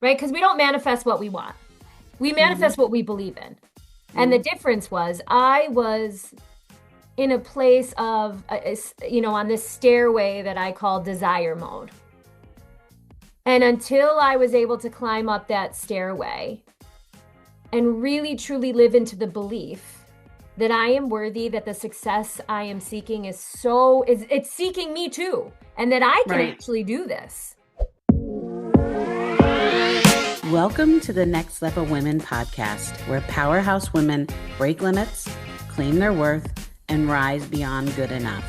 right? Because we don't manifest what we want. We Hmm. manifest what we believe in. And the Hmm. difference was I was in a place of, on this stairway that I call desire mode. And until I was able to climb up that stairway and really truly live into the belief that I am worthy, that the success I am seeking is it's seeking me too, and that I can Right. actually do this. Welcome to the Next Level Women podcast, where powerhouse women break limits, claim their worth, and rise beyond good enough.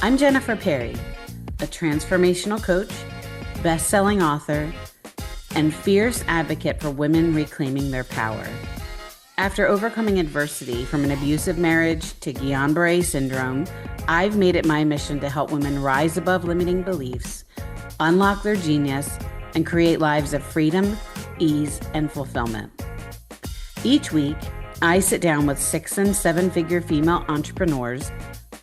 I'm Jennifer Perri, a transformational coach, best-selling author, and fierce advocate for women reclaiming their power. After overcoming adversity from an abusive marriage to Guillain-Barré syndrome, I've made it my mission to help women rise above limiting beliefs, unlock their genius, and create lives of freedom, ease, and fulfillment. Each week, I sit down with 6- and 7-figure female entrepreneurs,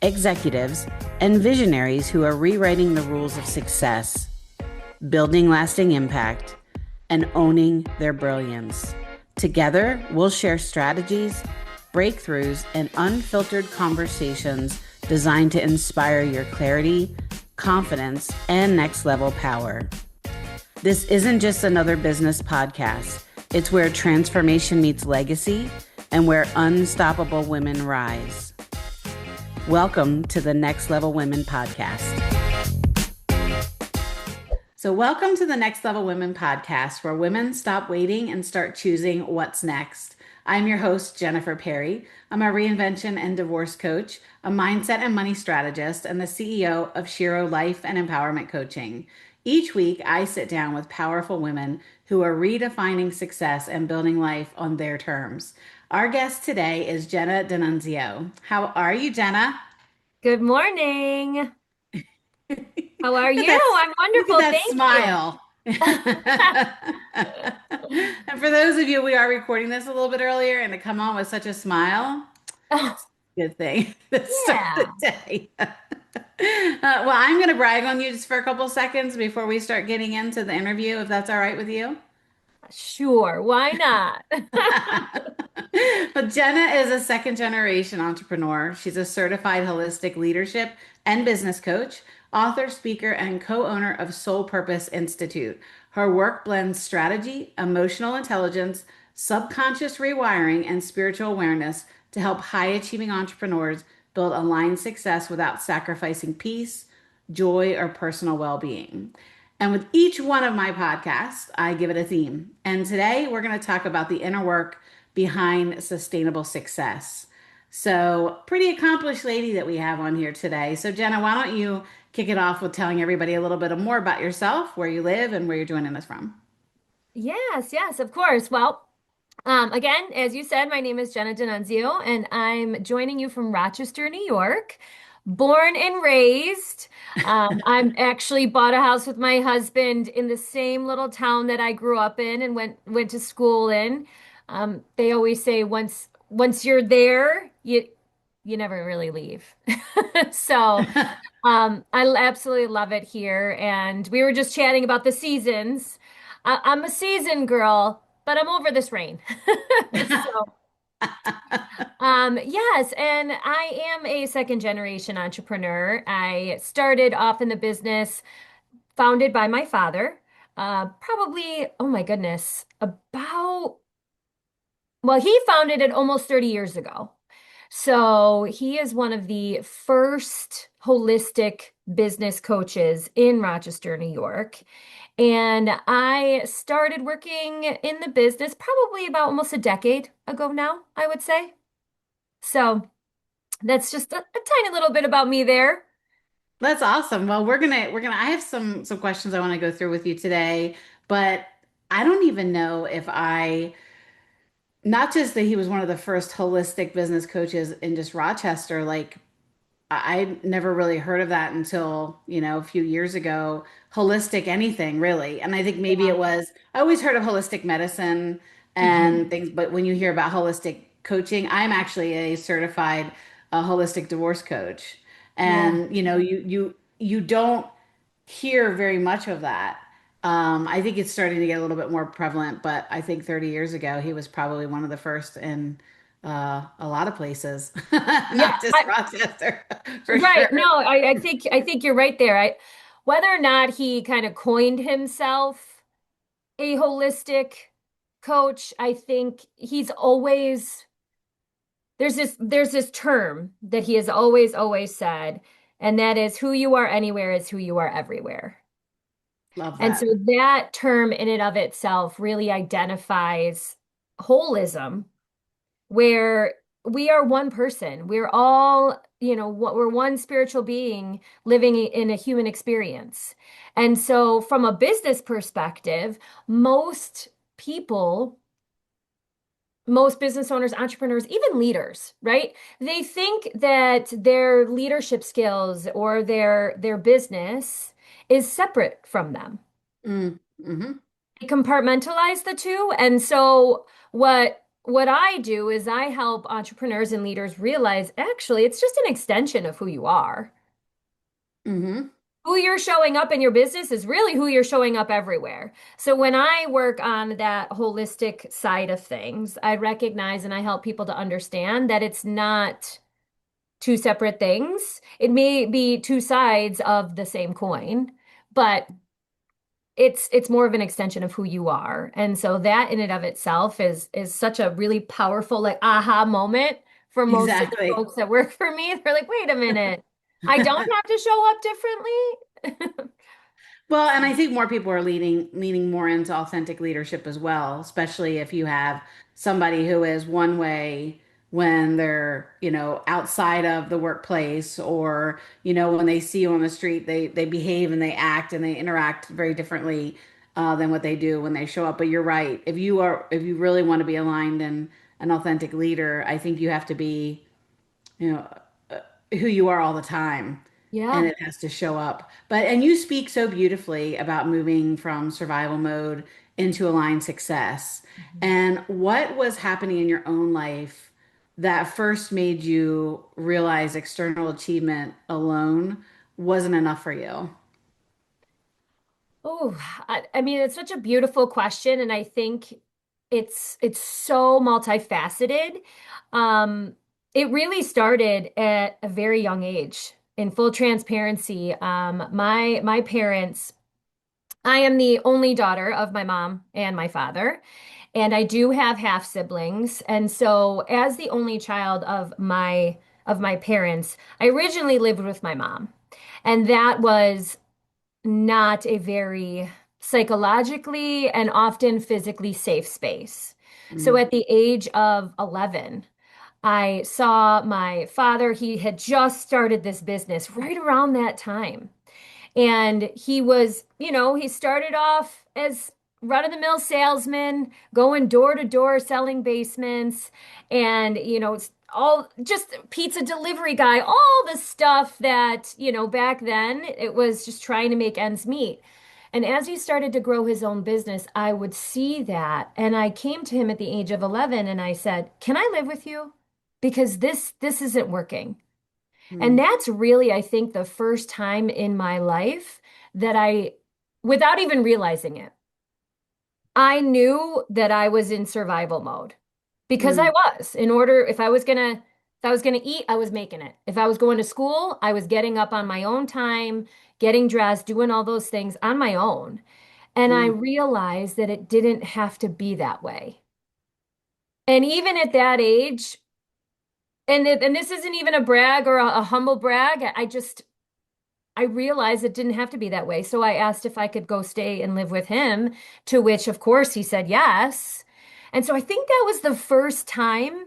executives, and visionaries who are rewriting the rules of success, building lasting impact, and owning their brilliance. Together, we'll share strategies, breakthroughs, and unfiltered conversations designed to inspire your clarity, confidence, and next level power. This isn't just another business podcast. It's where transformation meets legacy and where unstoppable women rise. Welcome to the Next Level Women podcast. So, welcome to the Next Level Women podcast, where women stop waiting and start choosing what's next. I'm your host, Jennifer Perri. I'm a reinvention and divorce coach, a mindset and money strategist, and the CEO of Shiro Life and Empowerment Coaching. Each week, I sit down with powerful women who are redefining success and building life on their terms. Our guest today is Jenna D'Annunzio. How are you, Jenna? Good morning. How are Look you? at that, I'm look at wonderful. that Thank you. smile. And for those of you, we are recording this a little bit earlier, and to come on with such a smile, Oh, good thing to start the yeah, day. Well, I'm going to brag on you just for a couple seconds before we start getting into the interview, if that's all right with you. sure. Why not? But Jenna is a second generation entrepreneur. She's a certified holistic leadership and business coach, author, speaker, and co-owner of Soul Purpose Institute. Her work blends strategy, emotional intelligence, subconscious rewiring, and spiritual awareness to help high achieving entrepreneurs build aligned success without sacrificing peace, joy, or personal well being. And with each one of my podcasts, I give it a theme. And today we're going to talk about the inner work behind sustainable success. So, pretty accomplished lady that we have on here today. So, Jenna, why don't you kick it off with telling everybody a little bit more about yourself, where you live, and where you're joining us from? Yes, yes, of course. Well, again, as you said, my name is Jenna D'Annunzio, and I'm joining you from Rochester, New York. Born and raised. I'm actually bought a house with my husband in the same little town that I grew up in and went to school in. They always say once you're there, you never really leave. So, I absolutely love it here. And we were just chatting about the seasons. I'm a season girl, but I'm over this rain. So, yes, and I am a second generation entrepreneur. I started off in the business founded by my father, probably, oh my goodness, well, he founded it almost 30 years ago. So he is one of the first holistic business coaches in Rochester, New York. And I started working in the business probably about almost a decade ago now, I would say. So that's just a tiny little bit about me there. That's awesome. Well, we're gonna I have some questions I want to go through with you today, but I don't even know if I not just that he was one of the first holistic business coaches in just Rochester, like I never really heard of that until, a few years ago. Holistic anything, really. And I think maybe Yeah. it was, I always heard of holistic medicine and Mhm. things, but when you hear about holistic coaching, I'm actually a certified holistic divorce coach. Yeah. And you don't hear very much of that. I think it's starting to get a little bit more prevalent, but I think 30 years ago, he was probably one of the first in a lot of places, Yeah, not just Rochester, for right. No, sure. I think you're right there. Whether or not he kind of coined himself a holistic coach, I think he's always there's this term that he has always said, and that is who you are anywhere is who you are everywhere. Love And so that. that term in and of itself really identifies holism, where we are one person. We're all, we're one spiritual being living in a human experience. And so from a business perspective, most people, most business owners, entrepreneurs, even leaders, right? They think that their leadership skills or their business is separate from them. Hmm. They compartmentalize the two. And so what I do is I help entrepreneurs and leaders realize actually it's just an extension of who you are. Hmm. Who you're showing up in your business is really who you're showing up everywhere. So when I work on that holistic side of things, I recognize and I help people to understand that it's not two separate things. It may be two sides of the same coin, but it's more of an extension of who you are. And so that in and of itself is such a really powerful like aha moment for most of the Exactly. folks that work for me. They're like, wait a minute, I don't have to show up differently. Well, and I think more people are leaning more into authentic leadership as well, especially if you have somebody who is one way when they're, outside of the workplace, or, when they see you on the street, they behave and they act and they interact very differently than what they do when they show up. But you're right. If you really want to be aligned and an authentic leader, I think you have to be, you know, who you are all the time, and Yeah. it has to show up. And you speak so beautifully about moving from survival mode into aligned success. Mhm. And what was happening in your own life that first made you realize external achievement alone wasn't enough for you? Oh, I mean, it's such a beautiful question, and I think it's so multifaceted. Um, it really started at a very young age. In full transparency, my parents, I am the only daughter of my mom and my father, and I do have half siblings. And so, as the only child of my parents, I originally lived with my mom, and that was not a very psychologically and often physically safe space. So Mm, at the age of 11, I saw my father. He had just started this business right around that time. And he started off as run-of-the-mill salesman, going door to door selling basements, and it's all just pizza delivery guy, all the stuff that, back then it was just trying to make ends meet. And as he started to grow his own business, I would see that. And I came to him at the age of 11 and I said, "Can I live with you? Because this isn't working." And mm, that's really, I think, the first time in my life that without even realizing it, I knew that I was in survival mode because I mm, was. If I was gonna eat, I was making it. If I was going to school, I was getting up on my own time, getting dressed, doing all those things on my own. And I mm. realized that it didn't have to be that way. And even at that age, and this isn't even a brag or a humble brag, I realized it didn't have to be that way. So I asked if I could go stay and live with him, to which, of course, he said yes. And so I think that was the first time,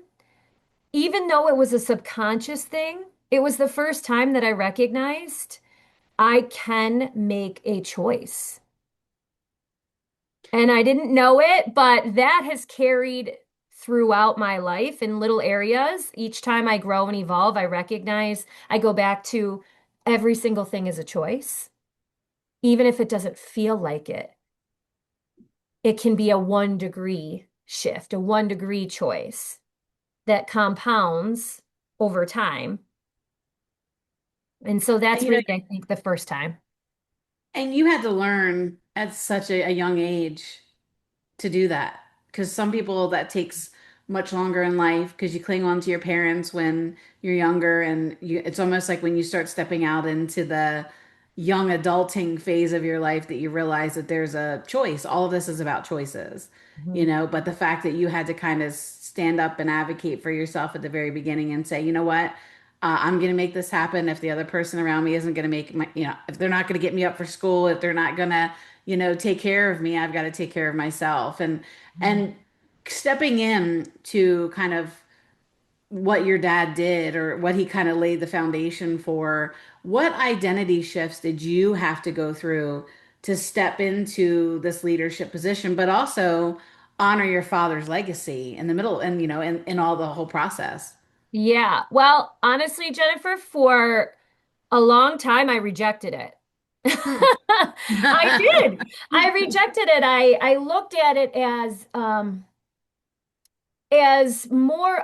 even though it was a subconscious thing, it was the first time that I recognized I can make a choice. And I didn't know it, but that has carried throughout my life in little areas. Each time I grow and evolve, I recognize I go back to every single thing is a choice, even if it doesn't feel like it. It can be a 1 degree shift, a 1 degree choice that compounds over time. And so And that's really, I think, the first time. and you had to learn at such a young age to do that. Because some people that takes much longer in life because you cling on to your parents when you're younger, and it's almost like when you start stepping out into the young adulting phase of your life that you realize that there's a choice. All of this is about choices, Mhm. but the fact that you had to kind of stand up and advocate for yourself at the very beginning and say, you know what? I'm going to make this happen. If the other person around me isn't going to make my, if they're not going to get me up for school, if they're not going to, take care of me, I've got to take care of myself. And stepping in to kind of what your dad did or what he kind of laid the foundation for, what identity shifts did you have to go through to step into this leadership position, but also honor your father's legacy in the middle and, in all the whole process? Yeah. Well, honestly, Jennifer, for a long time, I rejected it. Hmm. I did. I rejected it. I looked at it as more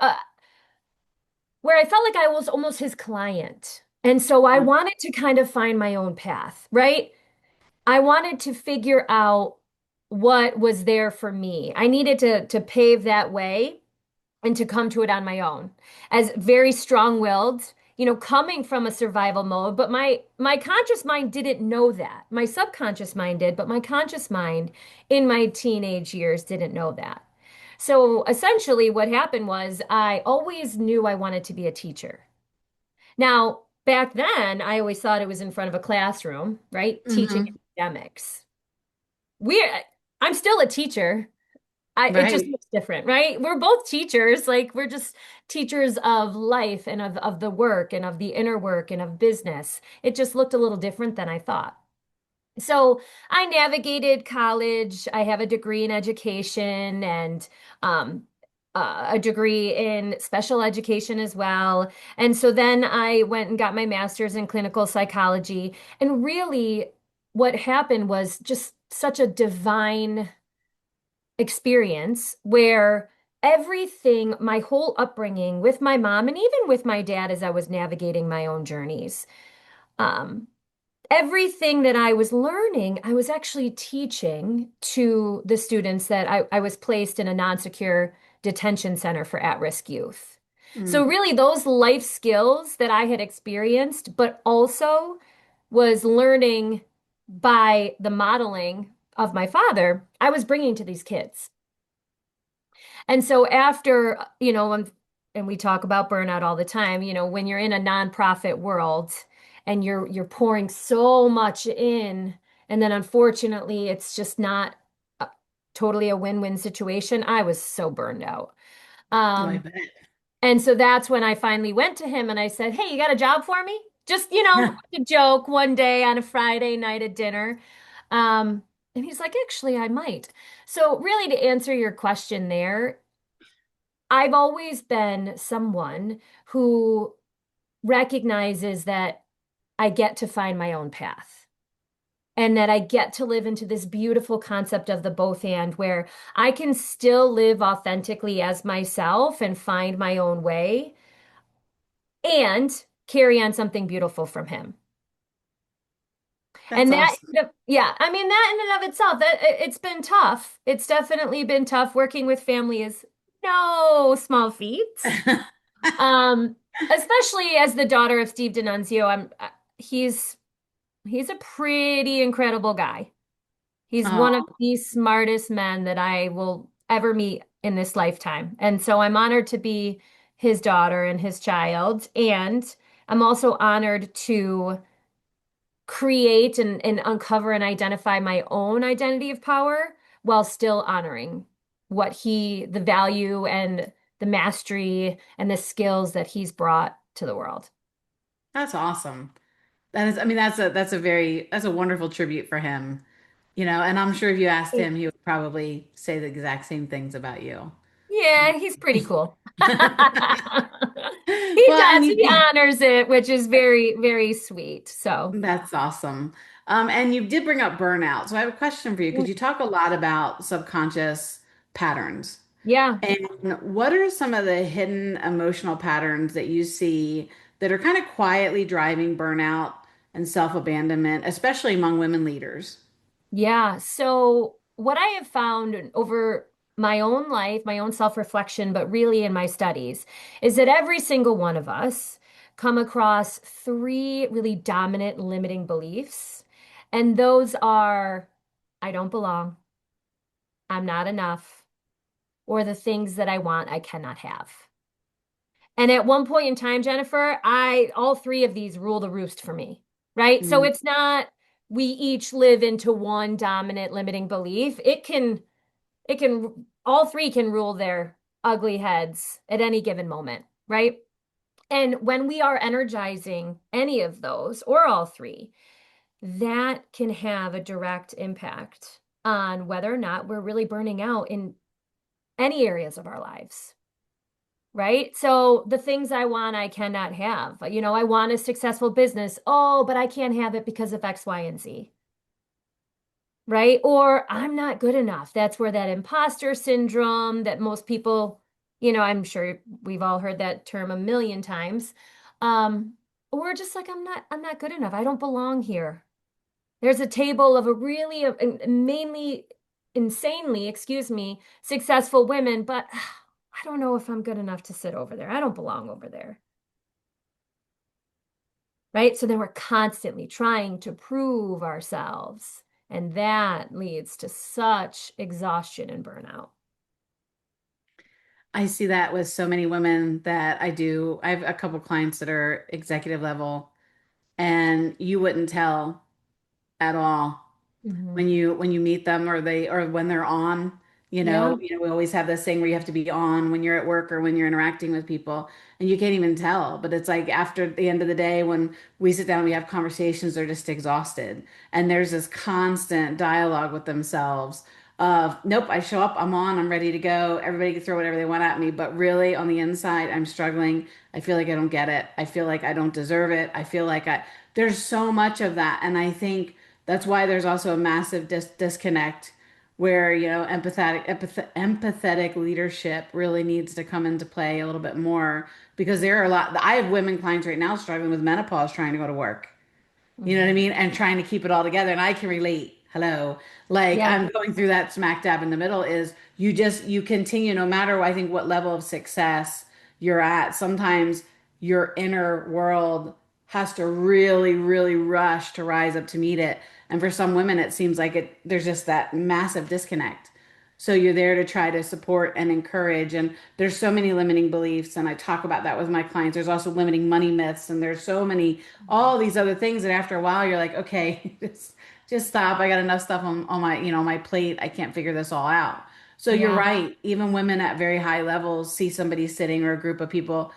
where I felt like I was almost his client. And so I wanted to kind of find my own path, right? I wanted to figure out what was there for me. I needed to pave that way and to come to it on my own as very strong-willed, coming from a survival mode, but my conscious mind didn't know that. My subconscious mind did, but my conscious mind in my teenage years didn't know that. So essentially what happened was I always knew I wanted to be a teacher. Now, back then, I always thought it was in front of a classroom, right? Teaching Hmm. academics. We're I'm still a teacher. It just Right. looks different, right? We're both teachers, like we're just teachers of life and of the work and of the inner work and of business. It just looked a little different than I thought. So I navigated college. I have a degree in education and um, a degree in special education as well. And so then I went and got my master's in clinical psychology. And really, what happened was just such a divine experience where everything, my whole upbringing with my mom and even with my dad as I was navigating my own journeys, um, everything that I was learning, I was actually teaching to the students that I was placed in a non-secure detention center for at-risk youth. So Mm. really those life skills that I had experienced, but also was learning by the modeling of my father, I was bringing to these kids. And so after, and we talk about burnout all the time, when you're in a nonprofit world and you're pouring so much in, and then unfortunately it's just not a, totally a win-win situation. I was so burned out. Oh, I Um, bet. and so that's when I finally went to him and I said, "Hey, you got a job for me?" Just, a joke one day on a Friday night at dinner. Um, and he's like, "Actually, I might." So really to answer your question there, I've always been someone who recognizes that I get to find my own path and that I get to live into this beautiful concept of the both and where I can still live authentically as myself and find my own way and carry on something beautiful from him. That's And that, awesome. yeah, I mean, that in and of itself, it's been tough. It's definitely been tough. Working with family is no small feat. Um, Especially as the daughter of Steve D'Annunzio, he's he's a pretty incredible guy. He's one of Oh, the smartest men that I will ever meet in this lifetime. And so I'm honored to be his daughter and his child. And I'm also honored to create and uncover and identify my own identity of power while still honoring the value and the mastery and the skills that he's brought to the world. that's awesome. That is, I mean, that's a wonderful tribute for him, and I'm sure if you asked him, he would probably say the exact same things about you. Yeah, he's pretty cool. He Well, and does. He honors it, which is very, very sweet. So, that's awesome. And you did bring up burnout. So I have a question for you because you talk a lot about subconscious patterns. yeah. And what are some of the hidden emotional patterns that you see that are kind of quietly driving burnout and self-abandonment, especially among women leaders? Yeah. So what I have found over my own life, my own self-reflection, but really in my studies, is that every single one of us come across three really dominant limiting beliefs. And those are, I don't belong, I'm not enough, or the things that I want, I cannot have. And at one point in time, Jennifer, all three of these rule the roost for me, right? So Mm. it's not we each live into one dominant limiting belief. All three can rule their ugly heads at any given moment, right? And when we are energizing any of those or all three, that can have a direct impact on whether or not we're really burning out in any areas of our lives. Right? So the things I want, I cannot have. I want a successful business. Oh, but I can't have it because of X, Y, and Z. Right? Or I'm not good enough. That's where that imposter syndrome that most people, I'm sure we've all heard that term a million times. Um, or just like I'm not good enough. I don't belong here. There's a table of a really mainly insanely, excuse me, successful women, but I don't know if I'm good enough to sit over there. I don't belong over there. Right? So then we're constantly trying to prove ourselves. And that leads to such exhaustion and burnout. I see that with so many women that I do. I have a couple clients that are executive level, and you wouldn't tell at all Hmm. when you meet them or when they're on, Yeah. we always have this thing where you have to be on when you're at work or when you're interacting with people, and you can't even tell. But it's like after the end of the day when we sit down, we have conversations, they're just exhausted. And there's this constant dialogue with themselves of, nope, I show up, I'm on, I'm ready to go. Everybody can throw whatever they want at me. But really on the inside, I'm struggling. I feel like I don't get it. I feel like I don't deserve it. I feel like there's so much of that. And I think that's why there's also a massive disconnect where, empathetic leadership really needs to come into play a little bit more because there are a lot. I have women clients right now struggling with menopause trying to go to work. You know what I Hmm. mean? And trying to keep it all together. And I can relate. Hello. Like Yeah. I'm going through that smack dab in the middle is you continue no matter I think what level of success you're at. Sometimes your inner world has to really, really rush to rise up to meet it. And for some women, it seems like there's just that massive disconnect. So you're there to try to support and encourage. And there's so many limiting beliefs. And I talk about that with my clients. There's also limiting money myths. And there's so many, all these other things that after a while you're like, okay, just stop. I got enough stuff on my, my plate. I can't figure this all out. So you're Yeah. right. Even women at very high levels see somebody sitting or a group of people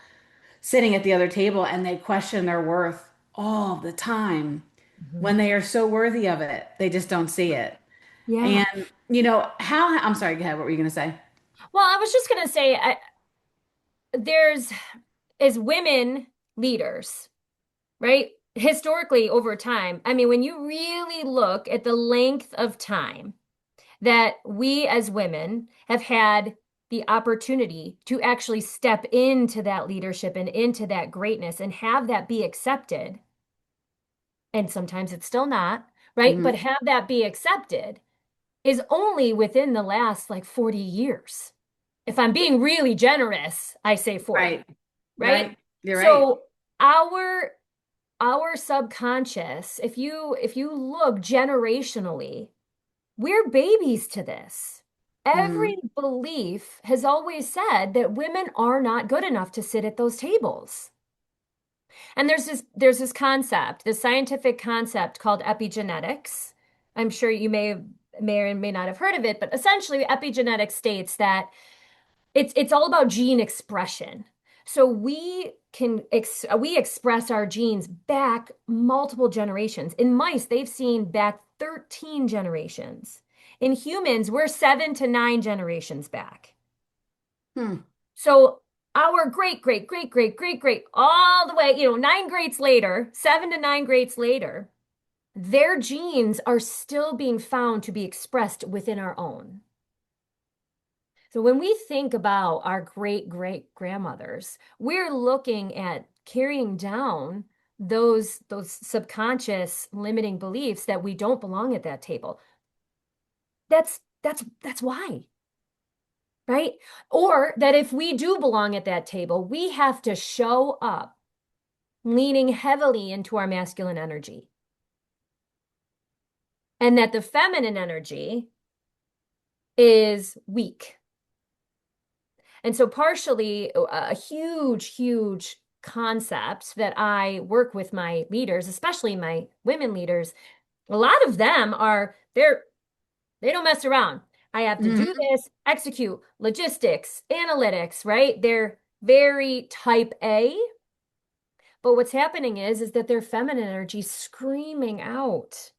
sitting at the other table and they question their worth all the time Hmm. when they are so worthy of it. They just don't see it. Yeah. And I'm sorry, go ahead. What were you going to say? Well, I was just going to say, there's, as women leaders, right? Historically, over time, I mean, when you really look at the length of time that we as women have had the opportunity to actually step into that leadership and into that greatness and have that be accepted, and sometimes it's still not, right? Hmm. But have that be accepted is only within the last like 40 years. If I'm being really generous, I say 40, Right. right? Right. You're right. So our our subconscious, if you look generationally, we're babies to this. Hmm. Every belief has always said that women are not good enough to sit at those tables. And there's this concept, this scientific concept called epigenetics. I'm sure you may or may not have heard of it, but essentially epigenetics states that it's all about gene expression. So we express our genes back multiple generations. In mice, they've seen back 13 generations. In humans, we're 7 to 9 generations back. Hmm. So our great, great, great, great, great, great, all the way, 9 greats later, 7 to 9 greats later, their genes are still being found to be expressed within our own. So when we think about our great great grandmothers, we're looking at carrying down those subconscious limiting beliefs that we don't belong at that table. that's why, right? Or that if we do belong at that table, we have to show up leaning heavily into our masculine energy. And that the feminine energy is weak. And so, partially, a huge concept that I work with my leaders, especially my women leaders, a lot of them they don't mess around. I have to do Hmm. this, execute, logistics, analytics, right? They're very type A. But what's happening is that their feminine energy screaming out,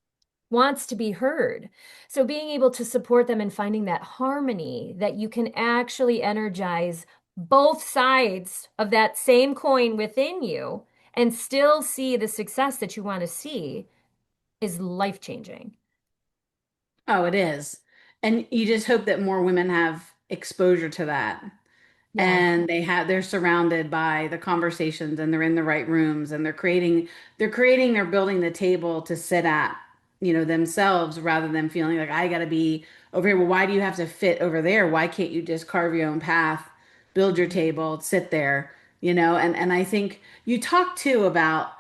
wants to be heard. So being able to support them in finding that harmony that you can actually energize both sides of that same coin within you and still see the success that you want to see is life-changing. Oh, it is. And you just hope that more women have exposure to that. Yes. And they're surrounded by the conversations and they're in the right rooms and they're building the table to sit at, themselves rather than feeling like I got to be over here. Well, why do you have to fit over there? Why can't you just carve your own path, build your table, sit there, and I think you talk too about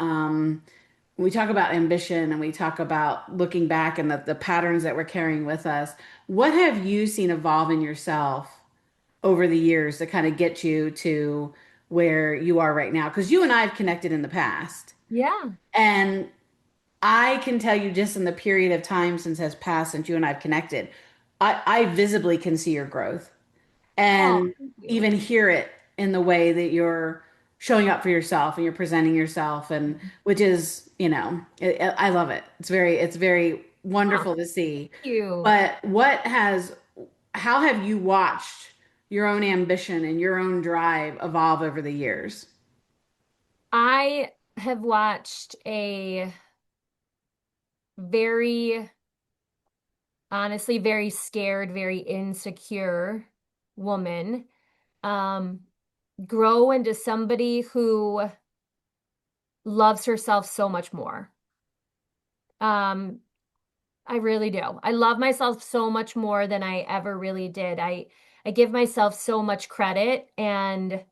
we talk about ambition and we talk about looking back and the patterns that we're carrying with us. What have you seen evolve in yourself over the years to kind of get you to where you are right now? Because you and I have connected in the past. Yeah. And I can tell you just in the period of time since has passed since you and I have connected, I visibly can see your growth Oh, and thank you. even hear it in the way that you're showing up for yourself and you're presenting yourself and which is, I love it. It's very Oh, wonderful to see. thank you. But how have you watched your own ambition and your own drive evolve over the years? I have watched a very, honestly, very scared, very insecure woman um, grow into somebody who loves herself so much more. Um, I really do. I love myself so much more than I ever really did. I give myself so much credit, and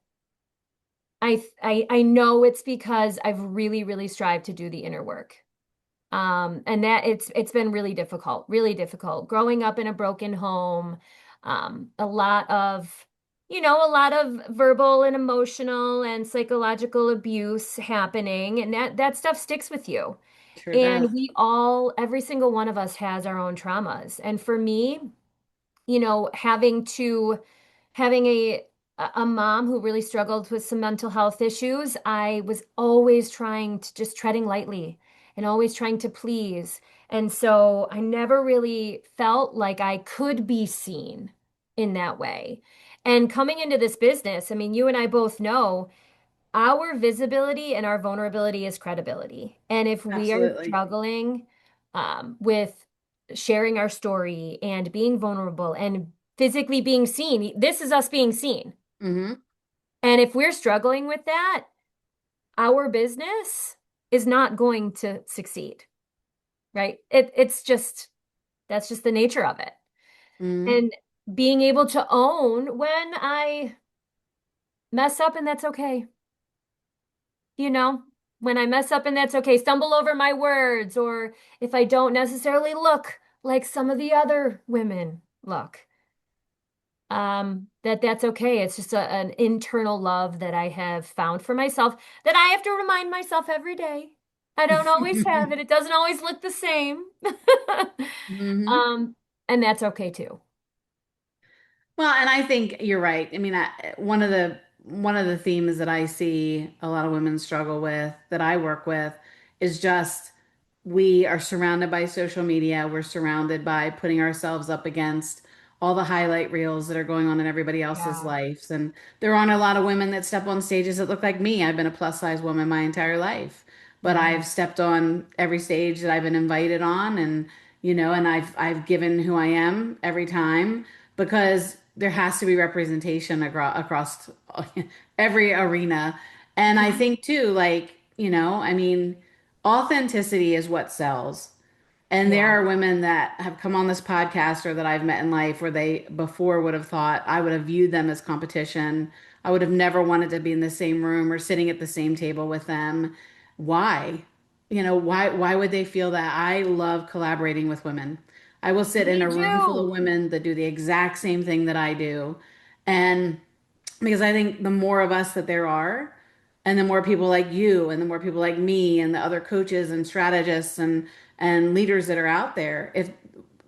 I know it's because I've really strived to do the inner work. And that it's been really difficult. Growing up in a broken home, a lot of, a lot of verbal and emotional and psychological abuse happening, and that stuff sticks with you. Sure does. And every single one of us has our own traumas. And for me, having a mom who really struggled with some mental health issues, I was always trying to just treading lightly and always trying to please. And so I never really felt like I could be seen in that way. And coming into this business, I mean, you and I both know our visibility and our vulnerability is credibility. And if we are Absolutely. struggling with sharing our story and being vulnerable and physically being seen, this is us being seen. Hmm. And if we're struggling with that, our business is not going to succeed, right? It's just, that's just the nature of it. Hmm. And being able to own when I mess up, and that's okay. you know, when I mess up and that's okay, stumble over my words, or if I don't necessarily look like some of the other women look, that's okay. It's just an internal love that I have found for myself that I have to remind myself every day. I don't always have it. It doesn't always look the same. Hmm. Um, and that's okay too. Well, and I think you're right. I mean, one of the themes that I see a lot of women struggle with that I work with is just we are surrounded by social media. We're surrounded by putting ourselves up against all the highlight reels that are going on in everybody else's Yeah. lives. And there aren't a lot of women that step on stages that look like me. I've been a plus size woman my entire life, but Yeah. I've stepped on every stage that I've been invited on and and I've given who I am every time because there has to be representation across every arena. And I Yeah. think too, like, I mean, authenticity is what sells. And there Yeah. are women that have come on this podcast or that I've met in life where they before would have thought I would have viewed them as competition. I would have never wanted to be in the same room or sitting at the same table with them. Why? Why would they feel that? I love collaborating with women. I will sit in Me a room full of too. women that do the exact same thing that I do. And because I think the more of us that there are, and the more people like you, and the more people like me, and the other coaches and strategists and leaders that are out there, if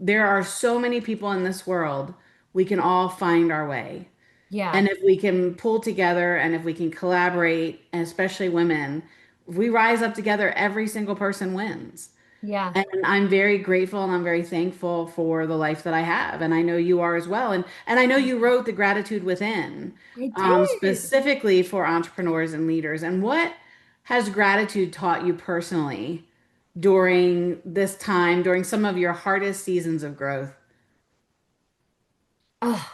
there are so many people in this world, we can all find our way. Yeah. And if we can pull together and if we can collaborate, and especially women, if we rise up together, every single person wins. Yeah. And I'm very grateful and I'm very thankful for the life that I have. And I know you are as well. And I know you wrote The Gratitude Within, I did. specifically for entrepreneurs and leaders. And what has gratitude taught you personally during this time, during some of your hardest seasons of growth? Oh,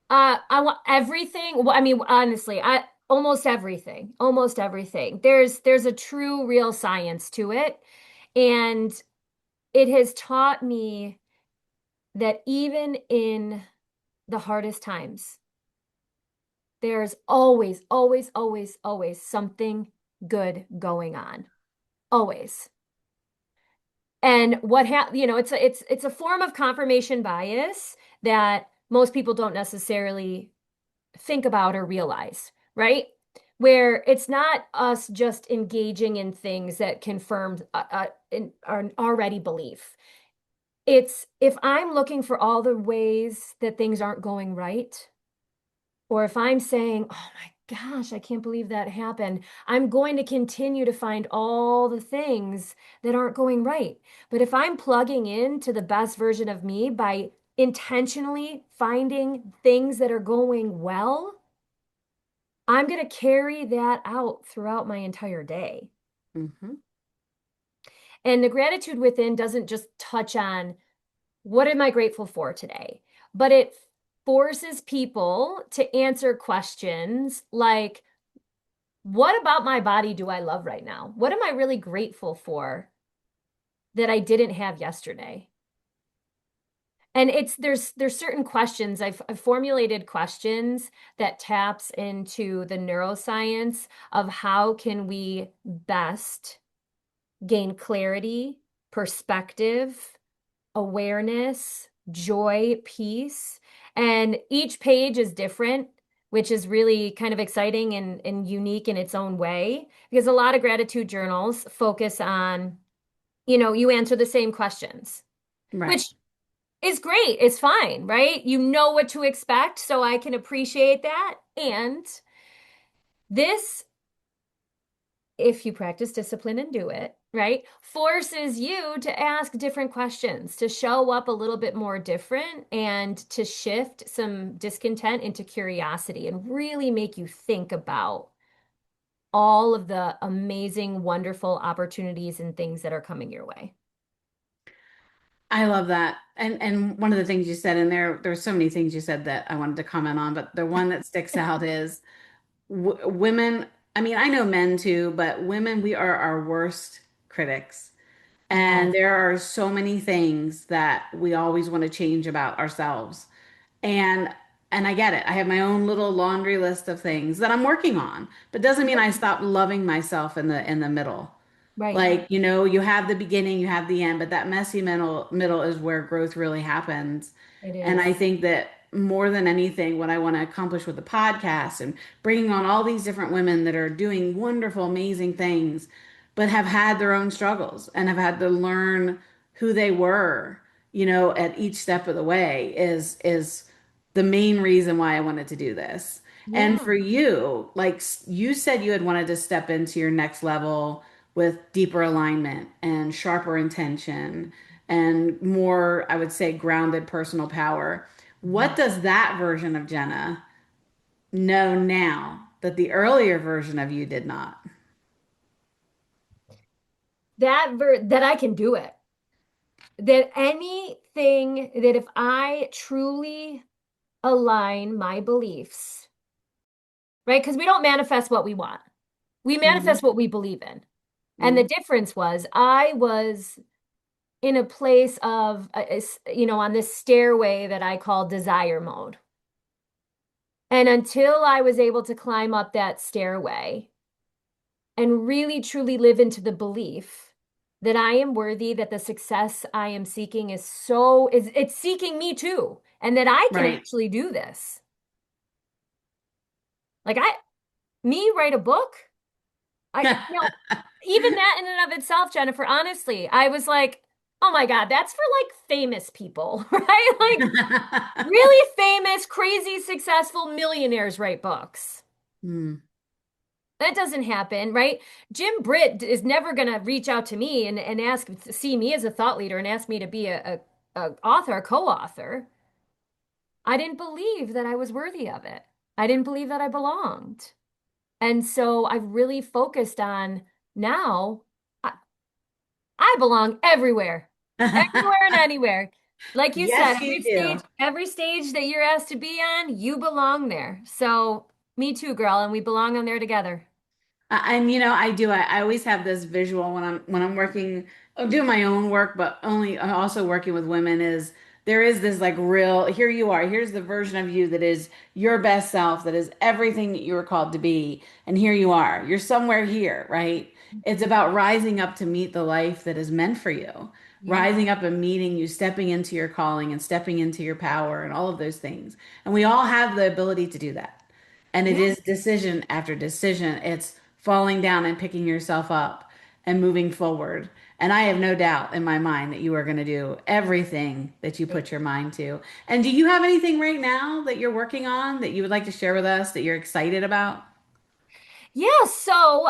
I want everything. Well, I mean, honestly, I almost everything. There's a true, real science to it, and it has taught me that even in the hardest times, there's always, always, always, always something good going on. Always. And it's a form of confirmation bias that most people don't necessarily think about or realize, right? Where it's not us just engaging in things that confirm our already belief. It's if I'm looking for all the ways that things aren't going right, or if I'm saying, oh my gosh, I can't believe that happened, I'm going to continue to find all the things that aren't going right. But if I'm plugging into the best version of me by intentionally finding things that are going well, I'm going to carry that out throughout my entire day. Hmm. And the gratitude within doesn't just touch on what am I grateful for today, but it forces people to answer questions like, what about my body do I love right now? What am I really grateful for that I didn't have yesterday? And there's certain questions I've formulated questions that taps into the neuroscience of how can we best gain clarity, perspective, awareness, joy, peace. And each page is different, which is really kind of exciting and unique in its own way. Because a lot of gratitude journals focus on, you answer the same questions, Right. which is great. It's fine, right? You know what to expect, so I can appreciate that. And this if you practice discipline and do it, right, forces you to ask different questions, to show up a little bit more different, and to shift some discontent into curiosity and really make you think about all of the amazing, wonderful opportunities and things that are coming your way. I love that. And one of the things you said in there's so many things you said that I wanted to comment on, but the one that sticks out is w women. I mean, I know men too, but women, we are our worst critics. Yes, And there are so many things that we always want to change about ourselves. And and I get it. I have my own little laundry list of things that I'm working on, but doesn't mean I stop loving myself in the middle. right. Like, you have the beginning, you have the end, but that messy middle is where growth really happens. It And I is. think that more than anything, what I want to accomplish with the podcast and bringing on all these different women that are doing wonderful, amazing things, but have had their own struggles and have had to learn who they were, at each step of the way is the main reason why I wanted to do this. And Yeah. for you, like you said, you had wanted to step into your next level with deeper alignment and sharper intention and more, I would say, grounded personal power. What Mhm. does that version of Jenna know now that the earlier version of you did not? That I can do it. That anything that if I truly align my beliefs, right? Because we don't manifest what we want. We Mhm. manifest what we believe in. And the Mhm. difference was I was in a place of, on this stairway that I call desire mode. And until I was able to climb up that stairway and really truly live into the belief that I am worthy, that the success I am seeking it's seeking me too, and that I can Right. actually do this. Like me write a book. Even that in and of itself, Jennifer, honestly, I was like, oh my God, that's for like famous people, right? Like really famous, crazy, successful millionaires write books. Hmm. That doesn't happen, right? Jim Britt is never going to reach out to me and ask to see me as a thought leader and ask me to be a author, a co-author. I didn't believe that I was worthy of it. I didn't believe that I belonged. And so I've really focused on now I, I belong everywhere, everywhere and anywhere. Like you said, Yes, you do. every stage that you're asked to be on, you belong there. So me too, girl, and we belong on there together. And I do. I always have this visual when I'm working, doing my own work, but only also working with women. Is there is this like real, here you are, here's the version of you that is your best self, that is everything that you were called to be, and here you are. You're somewhere here, right? It's about rising up to meet the life that is meant for you, Yeah. rising up and meeting you, stepping into your calling and stepping into your power and all of those things. And we all have the ability to do that. And it Yeah. is decision after decision. It's falling down and picking yourself up and moving forward. And I have no doubt in my mind that you are going to do everything that you put your mind to. And do you have anything right now that you're working on that you would like to share with us that you're excited about? Yeah, so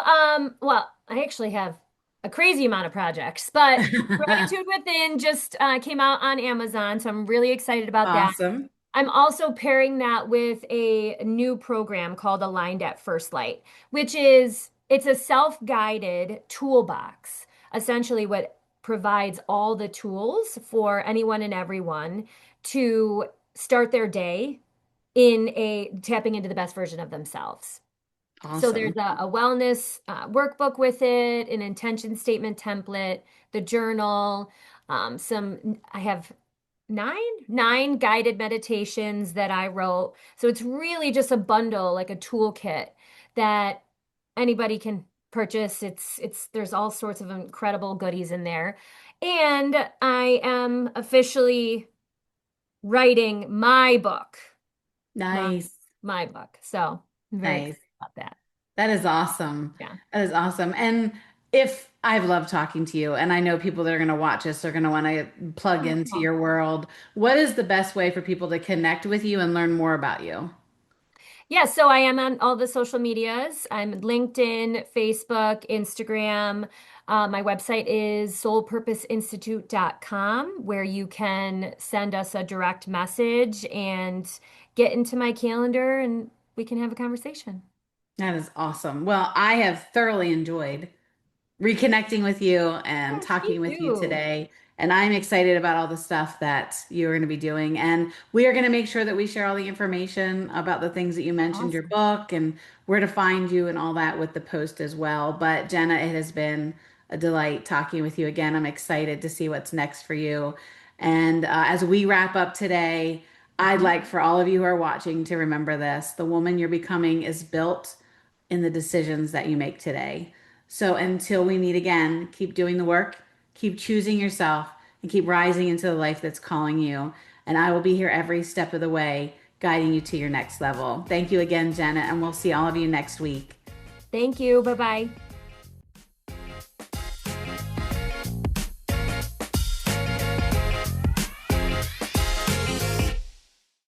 well, I actually have a crazy amount of projects, but Gratitude Within just came out on Amazon, so I'm really excited about that. Awesome. I'm also pairing that with a new program called Aligned at First Light, which it's a self-guided toolbox, essentially what provides all the tools for anyone and everyone to start their day in a tapping into the best version of themselves. So there's Awesome. a wellness workbook with it, an intention statement template, the journal, I have nine guided meditations that I wrote. So it's really just a bundle, like a toolkit that anybody can purchase. There's all sorts of incredible goodies in there. And I am officially writing my book, my Nice. my book. So I'm very excited Nice. about that. That is awesome. Yeah. That is awesome. And if I've loved talking to you, and I know people that are going to watch us are going to want to plug into Oh. your world, what is the best way for people to connect with you and learn more about you? Yeah, so I am on all the social medias. I'm LinkedIn, Facebook, Instagram. My website is soulpurposeinstitute.com, where you can send us a direct message and get into my calendar and we can have a conversation. That is awesome. Well, I have thoroughly enjoyed reconnecting with you and Yes, me talking with you too. today. And I'm excited about all the stuff that you're going to be doing. And we are going to make sure that we share all the information about the things that you mentioned, your Awesome. book, and where to find you and all that with the post as well. But Jenna, it has been a delight talking with you again. I'm excited to see what's next for you. And as we wrap up today, I'd Mhm. like for all of you who are watching to remember this: the woman you're becoming is built in the decisions that you make today. So until we meet again, keep doing the work, keep choosing yourself, and keep rising into the life that's calling you. And I will be here every step of the way, guiding you to your next level. Thank you again, Jenna, and we'll see all of you next week. Thank you. Bye-bye.